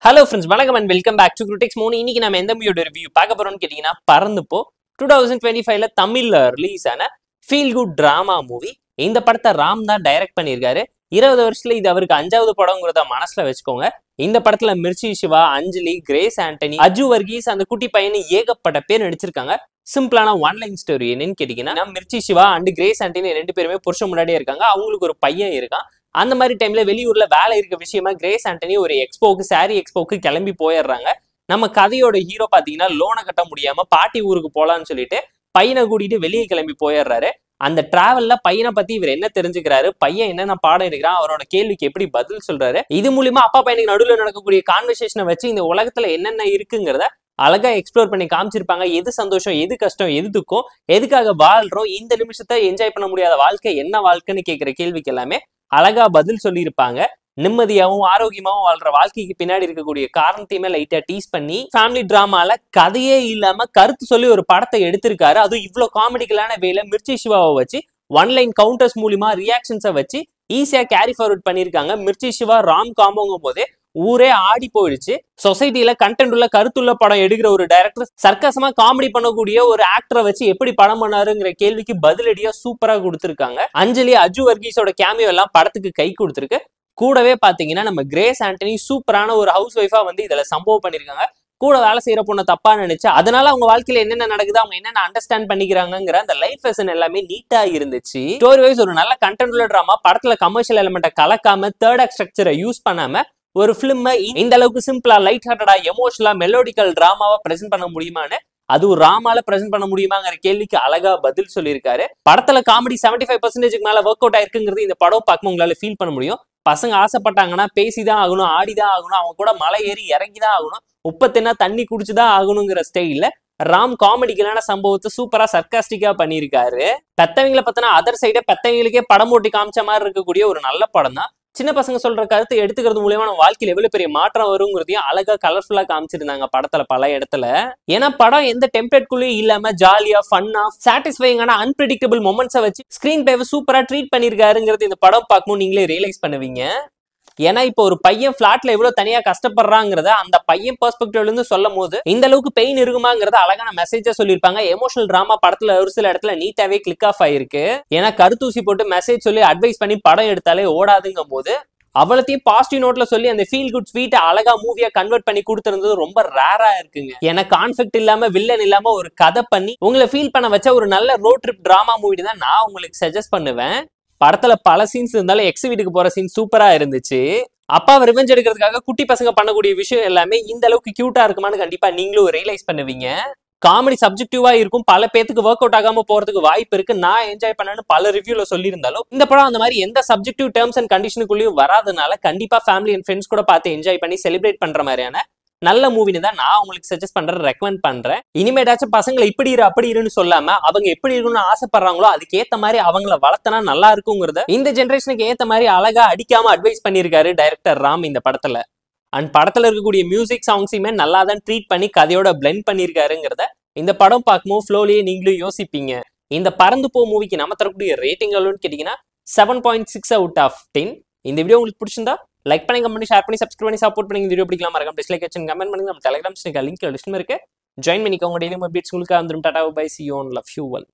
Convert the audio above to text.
Hello friends, வணக்கம் and welcome back to Critics Moon. இன்னைக்கு நாம எந்த மூவியோட ரிவ்யூ பார்க்க போறோம்னு கேட்டீங்கன்னா பறந்துப்போ 2025ல தமிழ்ல ரிலீஸ் ஆன ஃபீல் குட் டிராமா மூவி. இந்த படத்தை ராம் தான் டைரக்ட் பண்ணியிருக்காரு. 20 வருஷத்துல இது அவருக்கு 5வது படம்ங்கிறத மனசுல வச்சுக்கோங்க. இந்த படத்துல மிர்ச்சி சிவா, அஞ்சலி, கிரேஸ் ஆண்டனி, அஜு வர்கீஸ், அந்த குட்டி பையனு ஏகப்பட்ட பேர் நடிச்சிருக்காங்க. சிம்பிளான ஒன் லைன் ஸ்டோரி என்னன்னு கேட்டீங்கன்னா, மிர்ச்சி சிவா அண்ட் கிரேஸ் ஆண்டனி 2 பேருமே புருஷன் முன்னாடியே இருக்காங்க. அவங்களுக்கு ஒரு பையன் இருக்கான். அந்த மாதிரி டைம்ல வெளியூர்ல வேலை இருக்க விஷயமா கிரேஸ் ஆண்டனி ஒரு எக்ஸ்போக்கு சாரி எக்ஸ்போக்கு கிளம்பி போயிடுறாங்க. நம்ம கதையோட ஹீரோ பாத்தீங்கன்னா லோனை கட்ட முடியாம பாட்டி ஊருக்கு போலான்னு சொல்லிட்டு பையனை கூட்டிட்டு வெளியே கிளம்பி போயிடுறாரு. அந்த டிராவல்ல பையனை பத்தி இவர் என்ன தெரிஞ்சுக்கிறாரு, பையன் என்னென்ன பாடம் எடுக்கிறான், அவரோட கேள்விக்கு எப்படி பதில் சொல்றாரு, இது மூலியமா அப்பா பையனுக்கு நடுவில் நடக்கக்கூடிய கான்வர்சேஷனை வச்சு இந்த உலகத்துல என்னென்ன இருக்குங்கிறத அழகா எக்ஸ்ப்ளோர் பண்ணி காமிச்சிருப்பாங்க. எது சந்தோஷம், எது கஷ்டம், எது துக்கம், எதுக்காக வாழ்றோம், இந்த நிமிஷத்தை என்ஜாய் பண்ண முடியாத வாழ்க்கை என்ன வாழ்க்கைன்னு கேட்கிற கேள்விக்கு எல்லாமே அழகா பதில் சொல்லியிருப்பாங்க. நிம்மதியாகவும் ஆரோக்கியமாகவும் வாழ்ற வாழ்க்கைக்கு பின்னாடி இருக்கக்கூடிய காரணத்தையுமே லைட்டா டீஸ் பண்ணி ஃபேமிலி டிராமால கதையே இல்லாம கருத்து சொல்லி ஒரு படத்தை எடுத்திருக்காரு. அதுவும் இவ்வளவு காமெடிக்கலான வேலை மிர்ச்சி சிவாவை வச்சு ஒன் லைன் கவுண்டர்ஸ் மூலியமா ரியாக்ஷன்ஸை வச்சு ஈஸியா கேரி ஃபார்வர்ட் பண்ணியிருக்காங்க. மிர்ச்சி சிவா ராம் காம்போங்கும் போதே ஊரே ஆடி போயிடுச்சு. சொசைட்டில கண்டென்ட் உள்ள கருத்துள்ள படம் எடுக்கிற ஒரு டைரக்டர் சர்க்கசமா காமெடி பண்ணக்கூடிய ஒரு ஆக்டரை வச்சு எப்படி படம் பண்ணாருங்கிற கேள்விக்கு பதிலடியா சூப்பரா கொடுத்திருக்காங்க. அஞ்சலி, அஜு வர்கீஸோட கேமியோ எல்லாம் படத்துக்கு கை கொடுத்துருக்கு. கூடவே பாத்தீங்கன்னா நம்ம கிரேஸ் ஆண்டனி சூப்பரான ஒரு ஹவுஸ் ஒய்ஃபா வந்து இதுல சம்பவம் பண்ணிருக்காங்க. கூட வேலை செய்யற பொண்ணை தப்பா நினைச்சு அதனால அவங்க வாழ்க்கையில என்னென்ன நடக்குது, அவங்க என்னென்ன அண்டர்ஸ்டாண்ட் பண்ணிக்கிறாங்கிற அந்த லைஃப் லெசன் எல்லாமே நீட்டா இருந்துச்சு. ஸ்டோரி வைஸ் ஒரு நல்ல கண்டென்ட் உள்ள டிராமா. படத்துல கமர்ஷியல் எலிமெண்ட்டை கலக்காம தேர்ட் ஆக்ட் ஸ்ட்ரக்சரை யூஸ் பண்ணாம ஒரு பிலிம் இந்த அளவுக்கு சிம்பிளா லைட் ஹார்ட்டடா எமோஷனலா மெலோடிக்கல் டிராமாவா பிரசென்ட் பண்ண முடியுமான்னு, அதுவும் ராமால பிரசென்ட் பண்ண முடியுமாங்கிற கேள்விக்கு அழகா பதில் சொல்லியிருக்காரு. படத்துல காமெடி 75% மேல ஒர்க் அவுட் ஆயிருக்குங்கிறது இந்த படம் பார்க்கும் உங்களால ஃபீல் பண்ண முடியும். பசங்க ஆசைப்பட்டாங்கன்னா பேசிதான் ஆகணும், ஆடிதான் ஆகணும், அவங்க கூட மலை ஏறி இறங்கிதான் ஆகணும், உப்பத்தினா தண்ணி குடிச்சுதான் ஆகணுங்கிற ஸ்டைல்ல ராம் காமெடிக்கலான சம்பவத்தை சூப்பரா சர்க்காஸ்டிக்கா பண்ணியிருக்காரு. பெத்தவங்களை பத்தினா அதர் சைடே பெத்தவங்களுக்கே படம் போட்டி காமிச்ச மாதிரி இருக்கக்கூடிய ஒரு நல்ல படம் தான். சின்ன பசங்க சொல்ற கருத்தை எடுத்துக்கிறது மூலமா நம்ம வாழ்க்கையில எவ்வளவு பெரிய மாற்றம் வருங்கிறதையும் அழகா கலர்ஃபுல்லா காமிச்சிருந்தாங்க படத்துல பல இடத்துல. ஏன்னா படம் எந்த டெம்ப்ளேட்குள்ளேயும் இல்லாம ஜாலியா ஃபன்னா சாட்டிஸ்ஃபைங்கான அன்பிரடிக்டபிள் மொமெண்ட்ஸை வச்சு ஸ்கிரீன் பிளேவை சூப்பரா ட்ரீட் பண்ணிருக்காருங்கிறது இந்த படம் பார்க்கும்போது நீங்களே ரியலைஸ் பண்ணுவீங்க. ஏன்னா இப்போ ஒரு பையன் பிளாட்ல எவ்வளவு தனியா கஷ்டப்படுறாங்கிறத அந்த பையன் பெர்ஸ்பெக்டிவ்ல இருந்து சொல்லும் போது இந்த அளவுக்கு பெயின் இருக்குமாங்கிறத அழகான மெசேஜா சொல்லியிருப்பாங்க. எமோஷனல் டிராமா படத்துல ஒரு சில இடத்துல நீட்டாவே கிளிக் ஆஃப் ஆயிருக்கு. ஏன்னா கருத்தூசி போட்டு மெசேஜ் சொல்லி அட்வைஸ் பண்ணி படம் எடுத்தாலே ஓடாதுங்கும் போது அவ்வளத்தையும் பாசிட்டிவ் நோட்ல சொல்லி அந்த ஃபீல் குட் ஸ்வீட்டை அழகா மூவியா கன்வெர்ட் பண்ணி கொடுத்துருந்தது ரொம்ப ரேரா இருக்குங்க. ஏன்னா கான்ஃபிளிக்ட் இல்லாம வில்லன் இல்லாம ஒரு கதை பண்ணி உங்களை ஃபீல் பண்ண வச்ச ஒரு நல்ல ரோட் ட்ரிப் டிராமா மூவி தான் நான் உங்களுக்கு சஜஸ்ட் பண்ணுவேன். படத்துல பல சீன்ஸ் இருந்தாலும் எக்ஸ் வீட்டுக்கு போற சீன் சூப்பரா இருந்துச்சு. அப்பாவை ரிவெஞ்ச் எடுக்கிறதுக்காக குட்டி பசங்க பண்ணக்கூடிய விஷயம் எல்லாமே இந்த அளவுக்கு கியூட்டா இருக்குமான்னு கண்டிப்பா நீங்களும் ரியலைஸ் பண்ணுவீங்க. காமெடி சப்ஜெக்டிவா இருக்கும், பல பேத்துக்கு ஒர்க் அவுட் ஆகாம போறதுக்கு வாய்ப்பு இருக்கு. நான் என்ஜாய் பண்ணேன்னு பல ரிவ்யூல சொல்லியிருந்தாலும் இந்த படம் அந்த மாதிரி எந்த சப்ஜெக்டிவ் டேர்ம்ஸ் அண்ட் கண்டிஷனுக்குள்ளேயும் வராதனால கண்டிப்பா ஃபேமிலி அண்ட் ஃப்ரெண்ட்ஸ் கூட பார்த்து என்ஜாய் பண்ணி செலிப்ரேட் பண்ற மாதிரியான நல்ல மூவின்னு தான் நான் உங்களுக்கு சஜஸ்ட் பண்றேன், ரெக்கமெண்ட் பண்றேன். இனிமேட்டாச்சும் பசங்களை இப்படி இரு அப்படி இருன்னு சொல்லாம அவங்க எப்படி இருக்குன்னு ஆசைப்படுறாங்களோ அதுக்கேத்த மாதிரி அவங்கள வளர்த்தனா நல்லா இருக்குங்கிறத இந்த ஜென்ரேஷனுக்கு ஏத்த மாதிரி அழகா அடிக்காம அட்வைஸ் பண்ணியிருக்காரு டைரக்டர் ராம் இந்த படத்துல. அண்ட் படத்துல இருக்கக்கூடிய மியூசிக் சாங்ஸையுமே நல்லா தான் ட்ரீட் பண்ணி கதையோட பிளெண்ட் பண்ணியிருக்காருங்கிறத இந்த படம் பார்க்கும்போது ஃப்ளோலயே நீங்களும் யோசிப்பீங்க. இந்த பறந்து போ மூவிக்கு நம்ம தரக்கூடிய ரேட்டிங் எவ்வளோன்னு கேட்டீங்கன்னா 7.6 out of 10. இந்த வீடியோ உங்களுக்கு பிடிச்சிருந்தா லைக் பண்ணி, கமெண்ட் பண்ணி, ஷேர் பண்ணி, சப்ஸ்கிரைப் பண்ணி சப்போர்ட் பண்ணி. இந்த வீடியோ பிடிக்கலாம் மறக்காம டிஸ்லைக் வச்சு கமெண்ட் பண்ணுங்க. நம்ம டெலிகிராம் லிங்க் டிஸ்கிரிப்ஷன்ல இருக்கு, ஜாயின் பண்ணிக்கோங்க. டெய்லி அப்டேட்ஸ் உங்களுக்கு வந்துடும். Tata bye, see you on love you all.